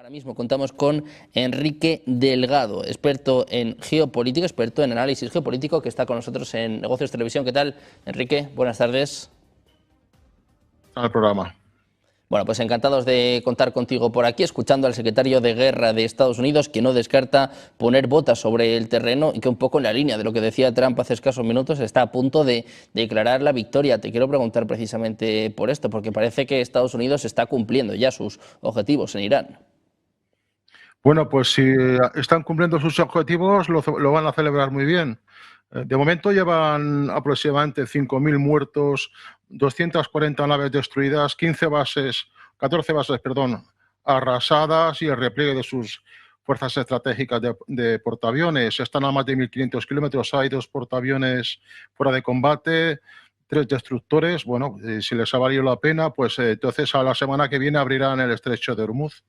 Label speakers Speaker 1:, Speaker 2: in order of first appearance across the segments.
Speaker 1: Ahora mismo contamos con Enrique Delgado, experto en geopolítica, experto en análisis geopolítico, que está con nosotros en Negocios Televisión. ¿Qué tal, Enrique? Buenas tardes.
Speaker 2: Al programa.
Speaker 1: Bueno, pues encantados de contar contigo por aquí, escuchando al secretario de Guerra de Estados Unidos, que no descarta poner botas sobre el terreno y que un poco en la línea de lo que decía Trump hace escasos minutos está a punto de declarar la victoria. Te quiero preguntar precisamente por esto, porque parece que Estados Unidos está cumpliendo ya sus objetivos en Irán.
Speaker 2: Bueno, pues si están cumpliendo sus objetivos, lo van a celebrar muy bien. De momento llevan aproximadamente 5.000 muertos, 240 naves destruidas, 14 bases, arrasadas y el repliegue de sus fuerzas estratégicas de portaaviones. Están a más de 1.500 kilómetros, hay 2 portaaviones fuera de combate, 3 destructores. Bueno, si les ha valido la pena, pues entonces a la semana que viene abrirán el estrecho de Hormuz.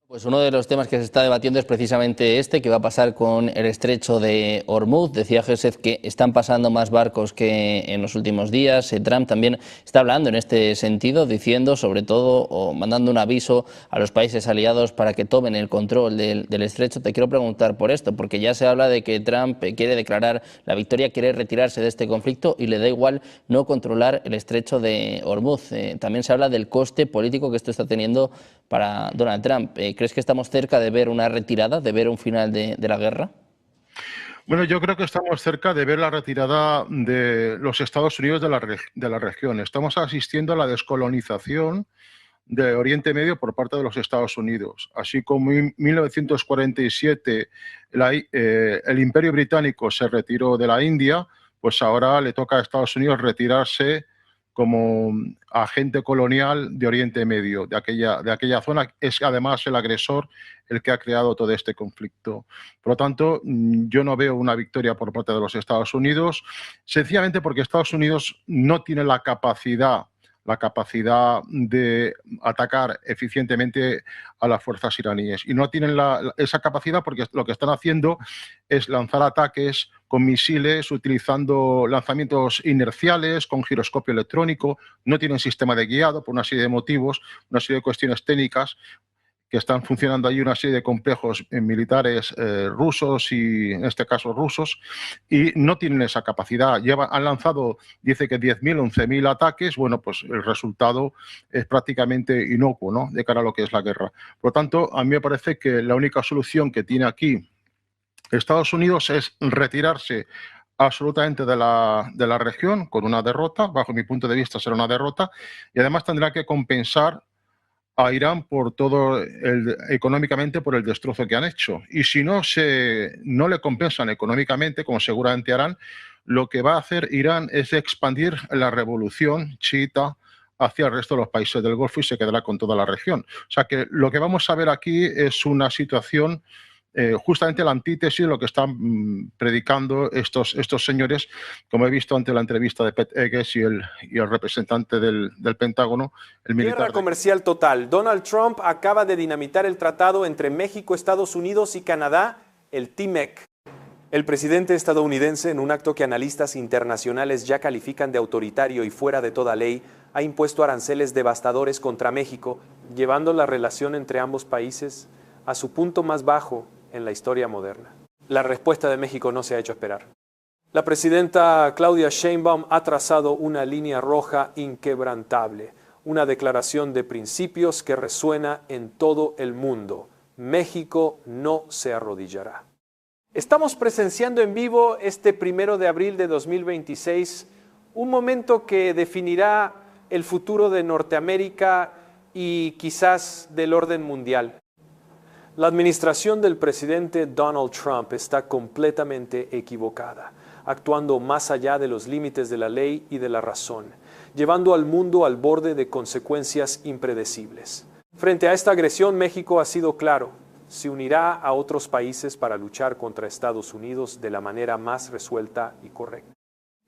Speaker 1: Pues uno de los temas que se está debatiendo es precisamente este, que va a pasar con el estrecho de Hormuz. Decía Gesed que están pasando más barcos que en los últimos días. Trump también está hablando en este sentido, diciendo sobre todo o mandando un aviso a los países aliados para que tomen el control del estrecho. Te quiero preguntar por esto, porque ya se habla de que Trump quiere declarar la victoria, quiere retirarse de este conflicto y le da igual no controlar el estrecho de Hormuz. También se habla del coste político que esto está teniendo para Donald Trump. ¿Crees que estamos cerca de ver una retirada, de ver un final de la guerra?
Speaker 2: Bueno, yo creo que estamos cerca de ver la retirada de los Estados Unidos de la región. Estamos asistiendo a la descolonización de Oriente Medio por parte de los Estados Unidos. Así como en 1947 el Imperio Británico se retiró de la India, pues ahora le toca a Estados Unidos retirarse como agente colonial de Oriente Medio, de aquella zona. Es además el agresor el que ha creado todo este conflicto. Por lo tanto, yo no veo una victoria por parte de los Estados Unidos, sencillamente porque Estados Unidos no tiene la capacidad de atacar eficientemente a las fuerzas iraníes. Y no tienen esa capacidad porque lo que están haciendo es lanzar ataques con misiles, utilizando lanzamientos inerciales, con giroscopio electrónico. No tienen sistema de guiado por una serie de motivos, una serie de cuestiones técnicas que están funcionando allí, una serie de complejos militares rusos y, en este caso, rusos, y no tienen esa capacidad. Han lanzado, dice que 10.000, 11.000 ataques. Bueno, pues el resultado es prácticamente inocuo, ¿no?, de cara a lo que es la guerra. Por lo tanto, a mí me parece que la única solución que tiene aquí Estados Unidos es retirarse absolutamente de la región con una derrota. Bajo mi punto de vista será una derrota, y además tendrá que compensar a Irán económicamente por el destrozo que han hecho. Y si no le compensan económicamente, como seguramente harán, lo que va a hacer Irán es expandir la revolución chiita hacia el resto de los países del Golfo y se quedará con toda la región. O sea que lo que vamos a ver aquí es una situación justamente la antítesis de lo que están predicando estos señores, como he visto ante la entrevista de Pete Heges y el representante del Pentágono, el militar.
Speaker 3: Guerra comercial total. Donald Trump acaba de dinamitar el tratado entre México, Estados Unidos y Canadá, el TMEC. El presidente estadounidense, en un acto que analistas internacionales ya califican de autoritario y fuera de toda ley, ha impuesto aranceles devastadores contra México, llevando la relación entre ambos países a su punto más bajo en la historia moderna. La respuesta de México no se ha hecho esperar. La presidenta Claudia Sheinbaum ha trazado una línea roja inquebrantable, una declaración de principios que resuena en todo el mundo. México no se arrodillará. Estamos presenciando en vivo este 1 de abril de 2026, un momento que definirá el futuro de Norteamérica y quizás del orden mundial. La administración del presidente Donald Trump está completamente equivocada, actuando más allá de los límites de la ley y de la razón, llevando al mundo al borde de consecuencias impredecibles. Frente a esta agresión, México ha sido claro: se unirá a otros países para luchar contra Estados Unidos de la manera más resuelta y correcta.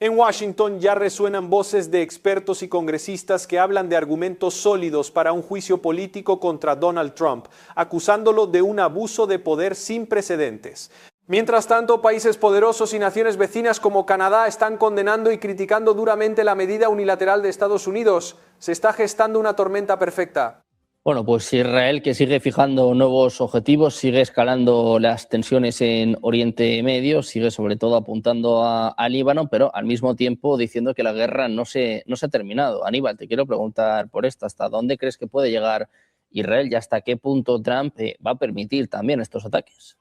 Speaker 3: En Washington ya resuenan voces de expertos y congresistas que hablan de argumentos sólidos para un juicio político contra Donald Trump, acusándolo de un abuso de poder sin precedentes. Mientras tanto, países poderosos y naciones vecinas como Canadá están condenando y criticando duramente la medida unilateral de Estados Unidos. Se está gestando una tormenta perfecta.
Speaker 1: Bueno, pues Israel, que sigue fijando nuevos objetivos, sigue escalando las tensiones en Oriente Medio, sigue sobre todo apuntando a Líbano, pero al mismo tiempo diciendo que la guerra no se ha terminado. Aníbal, te quiero preguntar por esto, ¿hasta dónde crees que puede llegar Israel y hasta qué punto Trump va a permitir también estos ataques?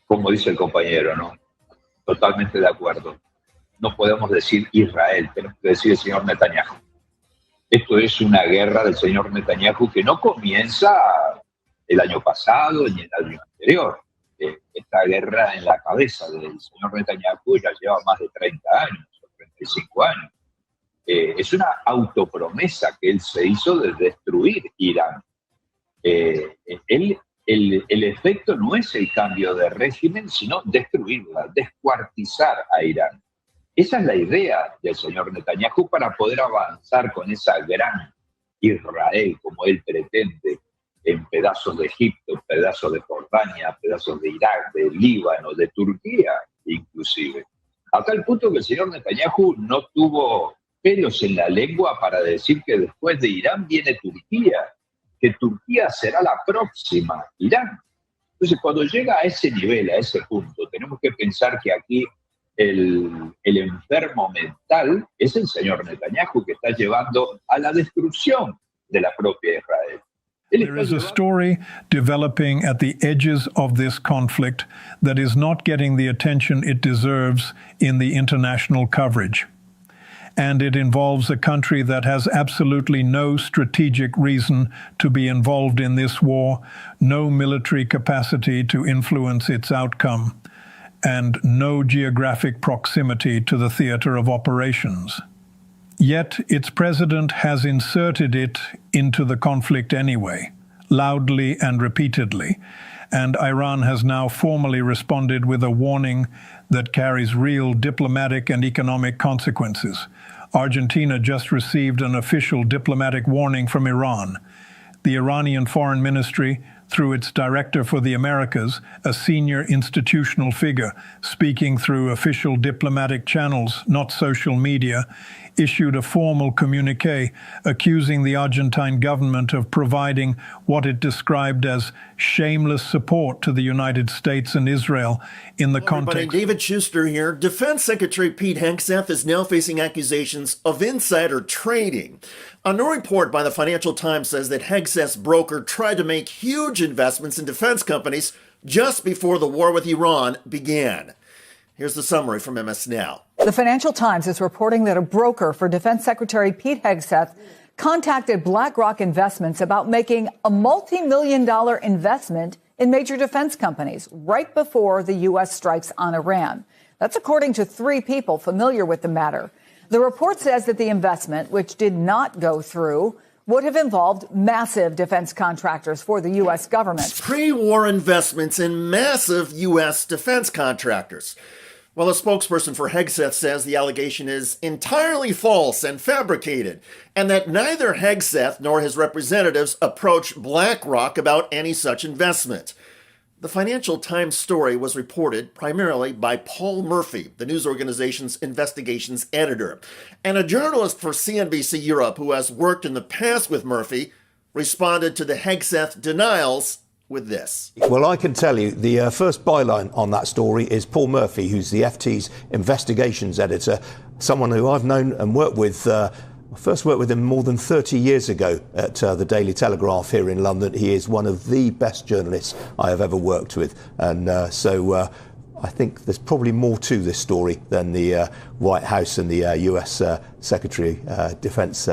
Speaker 4: Como dice el compañero, ¿no? Totalmente de acuerdo. No podemos decir Israel, tenemos que decir el señor Netanyahu. Esto es una guerra del señor Netanyahu que no comienza el año pasado ni el año anterior. Esta guerra en la cabeza del señor Netanyahu ya lleva más de 30 años, o 35 años. Es una autopromesa que él se hizo de destruir Irán. El efecto no es el cambio de régimen, sino destruirla, descuartizar a Irán. Esa es la idea del señor Netanyahu para poder avanzar con esa gran Israel, como él pretende, en pedazos de Egipto, pedazos de Jordania, pedazos de Irak, de Líbano, de Turquía, inclusive. A tal punto que el señor Netanyahu no tuvo pelos en la lengua para decir que después de Irán viene Turquía, que Turquía será la próxima Irán. Entonces, cuando llega a ese nivel, a ese punto, tenemos que pensar que aquí el enfermo mental es el señor Netanyahu, que está llevando a la destrucción de la propia Israel.
Speaker 5: There is a story developing at the edges of this conflict that is not getting the attention it deserves in the international coverage. And it involves a country that has absolutely no strategic reason to be involved in this war, no military capacity to influence its outcome, and no geographic proximity to the theater of operations. Yet its president has inserted it into the conflict anyway, loudly and repeatedly, and Iran has now formally responded with a warning that carries real diplomatic and economic consequences. Argentina just received an official diplomatic warning from Iran. The Iranian Foreign Ministry, through its Director for the Americas, a senior institutional figure speaking through official diplomatic channels, not social media, issued a formal communique accusing the Argentine government of providing what it described as shameless support to the United States and Israel in the context.
Speaker 6: David Schuster here. Defense Secretary Pete Hegseth is now facing accusations of insider trading. A new report by the Financial Times says that Hegseth's broker tried to make huge investments in defense companies just before the war with Iran began. Here's the summary from MS Now.
Speaker 7: The Financial Times is reporting that a broker for Defense Secretary Pete Hegseth contacted BlackRock Investments about making a multi-million-dollar investment in major defense companies right before the U.S. strikes on Iran. That's according to 3 people familiar with the matter. The report says that the investment, which did not go through, would have involved massive defense contractors for the U.S. government.
Speaker 6: Pre-war investments in massive U.S. defense contractors. Well, a spokesperson for Hegseth says the allegation is entirely false and fabricated, and that neither Hegseth nor his representatives approached BlackRock about any such investment. The Financial Times story was reported primarily by Paul Murphy, the news organization's investigations editor, and a journalist for CNBC Europe who has worked in the past with Murphy responded to the Hegseth denials with this.
Speaker 8: Well, I can tell you the first byline on that story is Paul Murphy, who's the FT's investigations editor, someone who I've known and worked with. I first worked with him more than 30 years ago at the Daily Telegraph here in London. He is one of the best journalists I have ever worked with. And so I think there's probably more to this story than the White House and the US Secretary Defense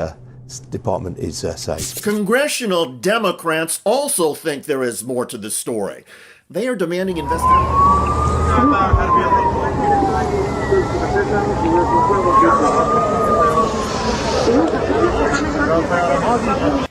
Speaker 8: Department is saying.
Speaker 6: Congressional Democrats also think there is more to the story. They are demanding investigation.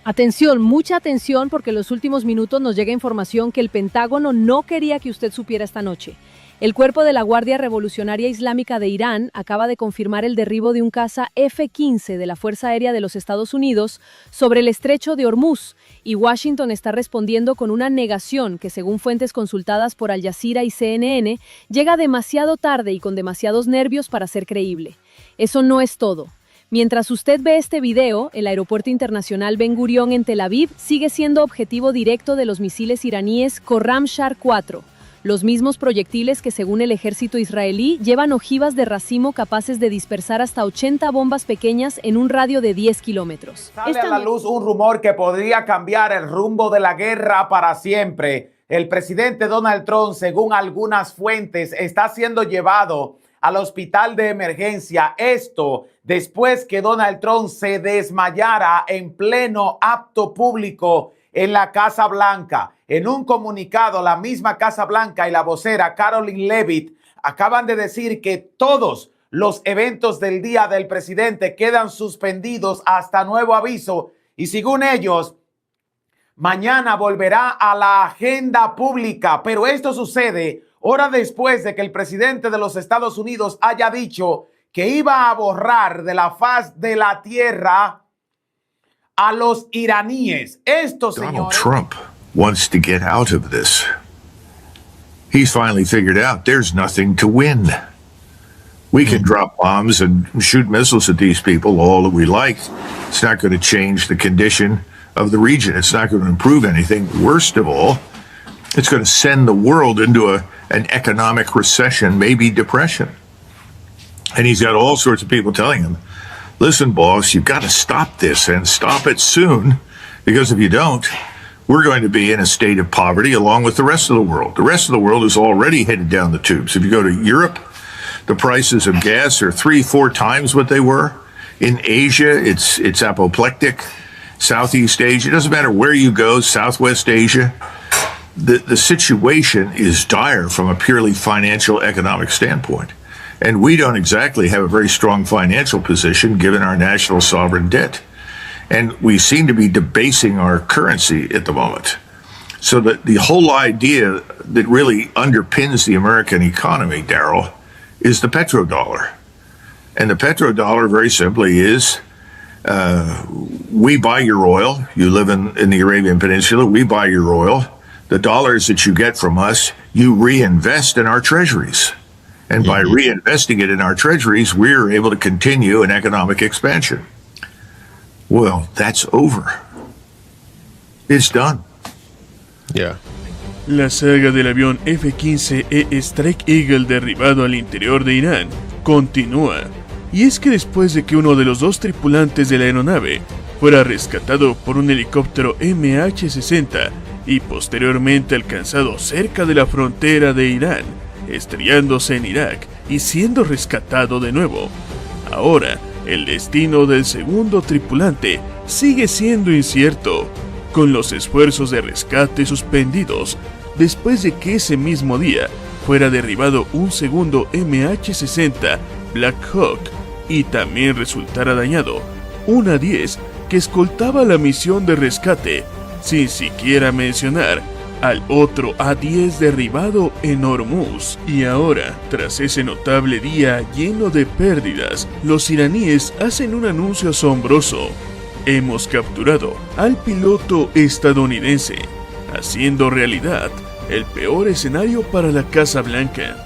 Speaker 9: Atención, mucha atención, porque en los últimos minutos nos llega información que el Pentágono no quería que usted supiera esta noche. El cuerpo de la Guardia Revolucionaria Islámica de Irán acaba de confirmar el derribo de un caza F-15 de la Fuerza Aérea de los Estados Unidos sobre el estrecho de Hormuz, y Washington está respondiendo con una negación que, según fuentes consultadas por Al Jazeera y CNN, llega demasiado tarde y con demasiados nervios para ser creíble. Eso no es todo. Mientras usted ve este video, el aeropuerto internacional Ben Gurion en Tel Aviv sigue siendo objetivo directo de los misiles iraníes Khorramshahr-4, los mismos proyectiles que, según el ejército israelí, llevan ojivas de racimo capaces de dispersar hasta 80 bombas pequeñas en un radio de 10 kilómetros.
Speaker 10: Sale a la luz un rumor que podría cambiar el rumbo de la guerra para siempre. El presidente Donald Trump, según algunas fuentes, está siendo llevado al hospital de emergencia. Esto después que Donald Trump se desmayara en pleno acto público en la Casa Blanca. En un comunicado, la misma Casa Blanca y la vocera Caroline Leavitt acaban de decir que todos los eventos del día del presidente quedan suspendidos hasta nuevo aviso y, según ellos, mañana volverá a la agenda pública. Pero esto sucede horas después de que el presidente de los Estados Unidos haya dicho que iba a borrar de la faz de la tierra a los iraníes. Estos señores...
Speaker 11: Donald Trump wants to get out of this. He's finally figured out there's nothing to win. We can drop bombs and shoot missiles at these people all that we like. It's not going to change the condition of the region. It's not going to improve anything. Worst of all, it's going to send the world into an economic recession, maybe depression. And he's got all sorts of people telling him, listen, boss, you've got to stop this and stop it soon, because if you don't, we're going to be in a state of poverty along with the rest of the world. The rest of the world is already headed down the tubes. If you go to Europe, the prices of gas are 3-4 times what they were. In Asia, it's apoplectic. Southeast Asia, it doesn't matter where you go, Southwest Asia, the situation is dire from a purely financial economic standpoint. And we don't exactly have a very strong financial position given our national sovereign debt. And we seem to be debasing our currency at the moment. So that the whole idea that really underpins the American economy, Darryl, is the petrodollar. And the petrodollar, very simply, is we buy your oil. You live in the Arabian Peninsula. We buy your oil. The dollars that you get from us, you reinvest in our treasuries. And by reinvesting it in our treasuries, we're able to continue an economic expansion. Well, that's over. It's done.
Speaker 12: Yeah. La saga del avión F-15E Strike Eagle derribado al interior de Irán continúa. Y es que después de que uno de los dos tripulantes de la aeronave fuera rescatado por un helicóptero MH-60 y posteriormente alcanzado cerca de la frontera de Irán, estrellándose en Irak y siendo rescatado de nuevo, ahora el destino del segundo tripulante sigue siendo incierto, con los esfuerzos de rescate suspendidos después de que ese mismo día fuera derribado un segundo MH-60 Black Hawk y también resultara dañado un A-10 que escoltaba la misión de rescate, sin siquiera mencionar al otro A-10 derribado en Hormuz. Y ahora, tras ese notable día lleno de pérdidas, los iraníes hacen un anuncio asombroso. Hemos capturado al piloto estadounidense, haciendo realidad el peor escenario para la Casa Blanca.